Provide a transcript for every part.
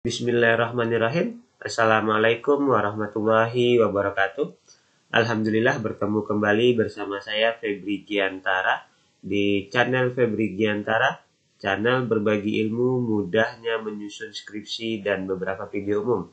Bismillahirrahmanirrahim. Assalamualaikum warahmatullahi wabarakatuh. Alhamdulillah bertemu kembali bersama saya Febri Giantara di channel Febri Giantara, channel berbagi ilmu, mudahnya menyusun skripsi dan beberapa video umum.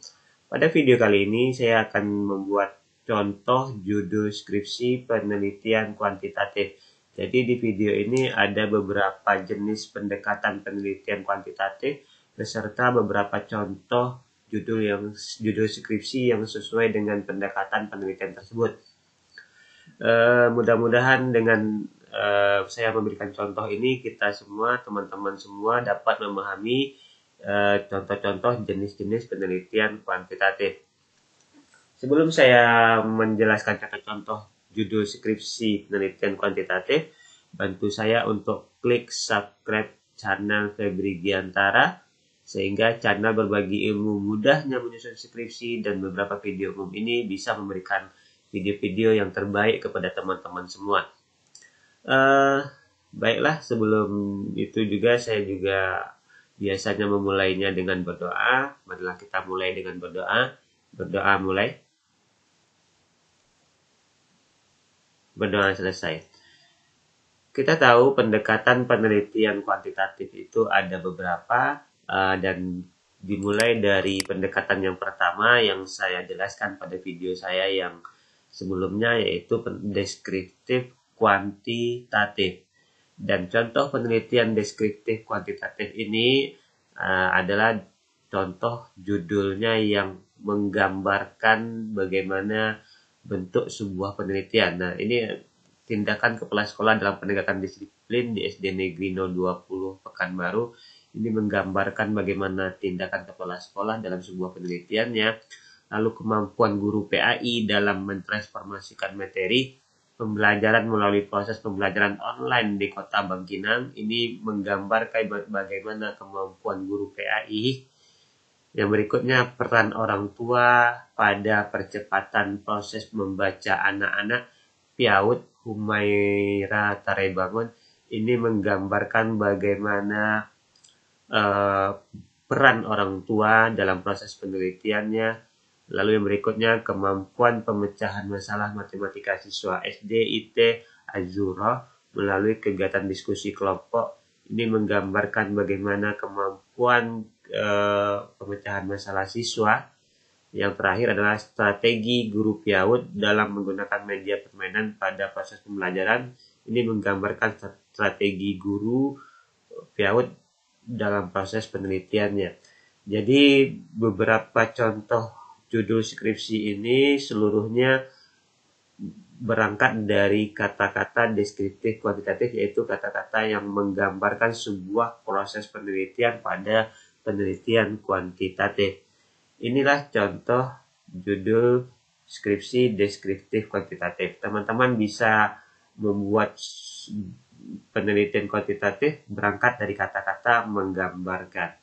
Pada video kali ini saya akan membuat contoh judul skripsi penelitian kuantitatif. Jadi di video ini ada beberapa jenis pendekatan penelitian kuantitatif beserta beberapa contoh judul skripsi yang sesuai dengan pendekatan penelitian tersebut. Mudah-mudahan dengan saya memberikan contoh ini, kita semua, teman-teman semua dapat memahami contoh-contoh jenis-jenis penelitian kuantitatif. Sebelum saya menjelaskan contoh-contoh judul skripsi penelitian kuantitatif, bantu saya untuk klik subscribe channel Febri Giantara sehingga channel berbagi ilmu mudahnya menyusun skripsi dan beberapa video umum ini bisa memberikan video-video yang terbaik kepada teman-teman semua. Baiklah, sebelum itu juga saya juga biasanya memulainya dengan berdoa. Marilah kita mulai dengan berdoa. Berdoa mulai. Berdoa selesai. Kita tahu pendekatan penelitian kuantitatif itu ada beberapa, dan dimulai dari pendekatan yang pertama yang saya jelaskan pada video saya yang sebelumnya, yaitu deskriptif kuantitatif. Dan contoh penelitian deskriptif kuantitatif ini adalah contoh judulnya yang menggambarkan bagaimana bentuk sebuah penelitian. Nah, ini tindakan kepala sekolah dalam penegakan disiplin di SD Negeri 020 Pekanbaru. Ini menggambarkan bagaimana tindakan kepala sekolah dalam sebuah penelitiannya, lalu kemampuan guru PAI dalam mentransformasikan materi pembelajaran melalui proses pembelajaran online di Kota Bangkinang. Ini menggambarkan bagaimana kemampuan guru PAI. Yang berikutnya, peran orang tua pada percepatan proses membaca anak-anak, PIAUD Humaira Tarebangun. Ini menggambarkan bagaimana peran orang tua dalam proses penelitiannya. Lalu yang berikutnya, kemampuan pemecahan masalah matematika siswa SD IT Azura melalui kegiatan diskusi kelompok. Ini menggambarkan bagaimana kemampuan pemecahan masalah siswa. Yang terakhir adalah strategi guru PIAUD dalam menggunakan media permainan pada proses pembelajaran. Ini menggambarkan strategi guru PIAUD dalam proses penelitiannya. Jadi beberapa contoh judul skripsi ini seluruhnya berangkat dari kata-kata deskriptif kuantitatif, yaitu kata-kata yang menggambarkan sebuah proses penelitian pada penelitian kuantitatif. Inilah contoh judul skripsi deskriptif kuantitatif. Teman-teman bisa membuat penelitian kuantitatif berangkat dari kata-kata menggambarkan.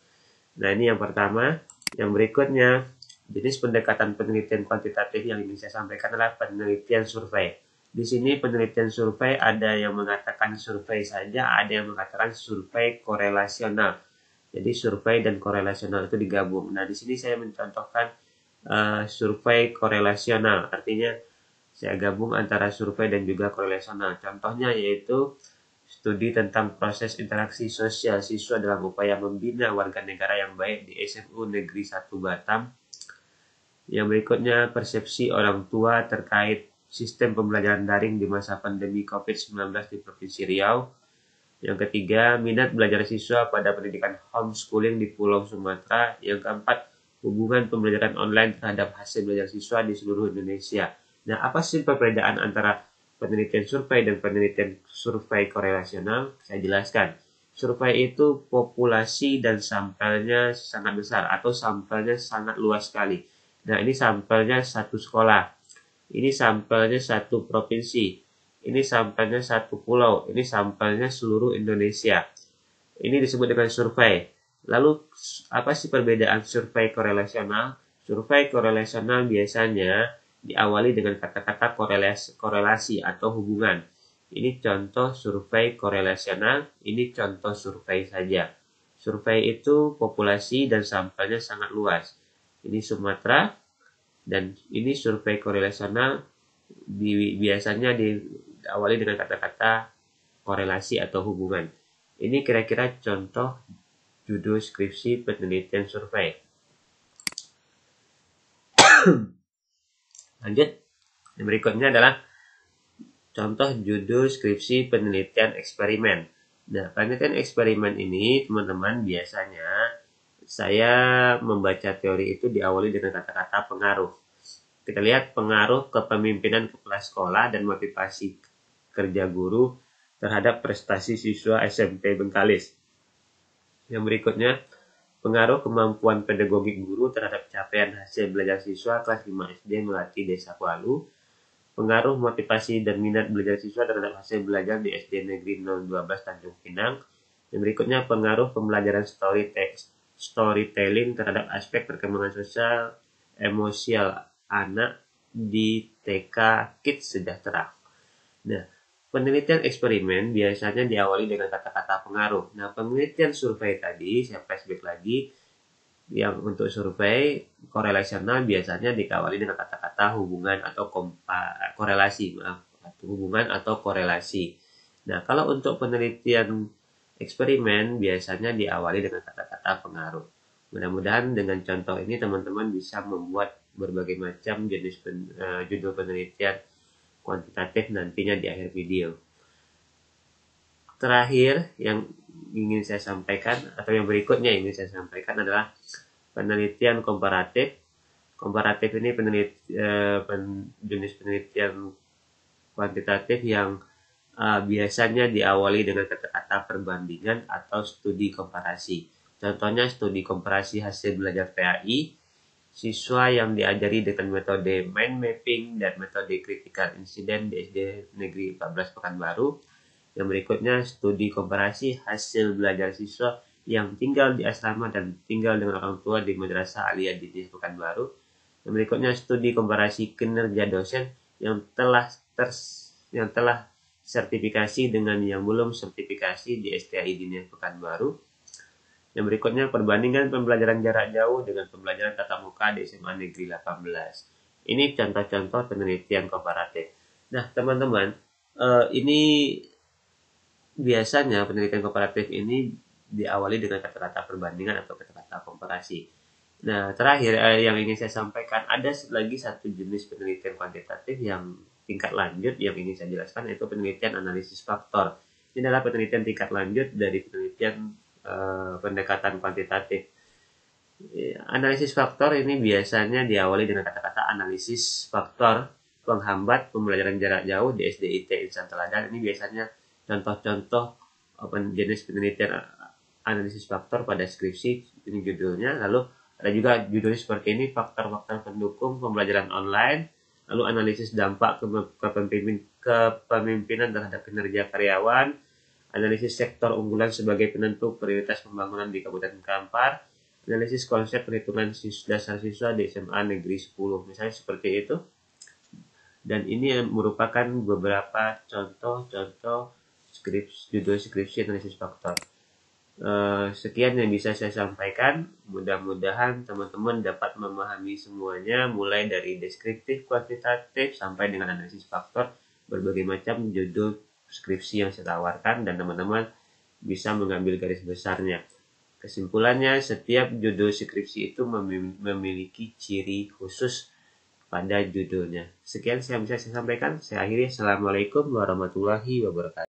Nah, ini yang pertama. Yang berikutnya, jenis pendekatan penelitian kuantitatif yang ingin saya sampaikan adalah penelitian survei. Di sini penelitian survei ada yang mengatakan survei saja, ada yang mengatakan survei korelasional. Jadi survei dan korelasional itu digabung. Nah, di sini saya mencontohkan survei korelasional. Artinya saya gabung antara survei dan juga korelasional. Contohnya yaitu studi tentang proses interaksi sosial siswa dalam upaya membina warga negara yang baik di SMU Negeri 1 Batam. Yang berikutnya, persepsi orang tua terkait sistem pembelajaran daring di masa pandemi COVID-19 di Provinsi Riau. Yang ketiga, minat belajar siswa pada pendidikan homeschooling di Pulau Sumatera. Yang keempat, hubungan pembelajaran online terhadap hasil belajar siswa di seluruh Indonesia. Nah, apa sih perbedaan antara penelitian survei dan penelitian survei korelasional? Saya jelaskan. Survei itu populasi dan sampelnya sangat besar atau sampelnya sangat luas sekali. Nah, ini sampelnya satu sekolah. Ini sampelnya satu provinsi. Ini sampelnya satu pulau. Ini sampelnya seluruh Indonesia. Ini disebut dengan survei. Lalu, apa sih perbedaan survei korelasional? Survei korelasional biasanya diawali dengan kata-kata korelasi atau hubungan. Ini contoh survei korelasional, ini contoh survei saja. Survei itu populasi dan sampelnya sangat luas. Ini Sumatera, dan ini survei korelasional biasanya diawali dengan kata-kata korelasi atau hubungan. Ini kira-kira contoh judul skripsi penelitian survei. Lanjut, yang berikutnya adalah contoh judul skripsi penelitian eksperimen. Nah, penelitian eksperimen ini, teman-teman, biasanya saya membaca teori itu diawali dengan kata-kata pengaruh. Kita lihat pengaruh kepemimpinan kepala sekolah dan motivasi kerja guru terhadap prestasi siswa SMP Bengkalis. Yang berikutnya, pengaruh kemampuan pedagogik guru terhadap capaian hasil belajar siswa kelas 5 SD Melati Desa Kualu. Pengaruh motivasi dan minat belajar siswa terhadap hasil belajar di SD Negeri 012 Tanjung Pinang. Yang berikutnya, pengaruh pembelajaran storytelling terhadap aspek perkembangan sosial emosial anak di TK Kids Sejahtera. Nah, penelitian eksperimen biasanya diawali dengan kata-kata pengaruh. Nah, penelitian survei tadi, saya flashback lagi, yang untuk survei korelasional biasanya dikawali dengan kata-kata hubungan atau korelasi, hubungan atau korelasi. Nah, kalau untuk penelitian eksperimen biasanya diawali dengan kata-kata pengaruh. Mudah-mudahan dengan contoh ini teman-teman bisa membuat berbagai macam jenis judul penelitian kuantitatif nantinya di akhir video. Terakhir yang ingin saya sampaikan, atau yang berikutnya yang ingin saya sampaikan adalah penelitian komparatif. Komparatif ini jenis penelitian kuantitatif yang biasanya diawali dengan kata-kata perbandingan atau studi komparasi. Contohnya studi komparasi hasil belajar PAI, siswa yang diajari dengan metode mind mapping dan metode critical incident di SD Negeri 14 Pekanbaru. Yang berikutnya studi komparasi hasil belajar siswa yang tinggal di asrama dan tinggal dengan orang tua di Madrasah Aliyah di Pekanbaru. Yang berikutnya studi komparasi kinerja dosen yang telah sertifikasi dengan yang belum sertifikasi di STAI Dinas Pekanbaru. Yang berikutnya perbandingan pembelajaran jarak jauh dengan pembelajaran tatap muka di SMA Negeri 18. Ini contoh-contoh penelitian komparatif. Nah, teman-teman, ini biasanya penelitian komparatif ini diawali dengan kata-kata perbandingan atau kata-kata komparasi. Nah, terakhir yang ingin saya sampaikan, ada lagi satu jenis penelitian kuantitatif yang tingkat lanjut yang ingin saya jelaskan, yaitu penelitian analisis faktor. Ini adalah penelitian tingkat lanjut dari penelitian pendekatan kuantitatif. Analisis faktor ini biasanya diawali dengan kata-kata analisis faktor penghambat pembelajaran jarak jauh di SDIT Insan Teladan. Ini biasanya contoh-contoh jenis penelitian analisis faktor pada skripsi, ini judulnya. Lalu ada juga judulnya seperti ini, faktor-faktor pendukung pembelajaran online. Lalu analisis dampak kepemimpinan terhadap kinerja karyawan. Analisis sektor unggulan sebagai penentu prioritas pembangunan di Kabupaten Kampar. Analisis konsep perhitungan dasar siswa di SMA Negeri 10. Misalnya seperti itu. Dan ini merupakan beberapa contoh-contoh judul skripsi analisis faktor. Sekian yang bisa saya sampaikan. Mudah-mudahan teman-teman dapat memahami semuanya, mulai dari deskriptif, kuantitatif, sampai dengan analisis faktor, berbagai macam judul skripsi yang saya tawarkan, dan teman-teman bisa mengambil garis besarnya. Kesimpulannya, setiap judul skripsi itu memiliki ciri khusus pada judulnya. Sekian yang bisa saya sampaikan. Saya akhiri. Assalamualaikum warahmatullahi wabarakatuh.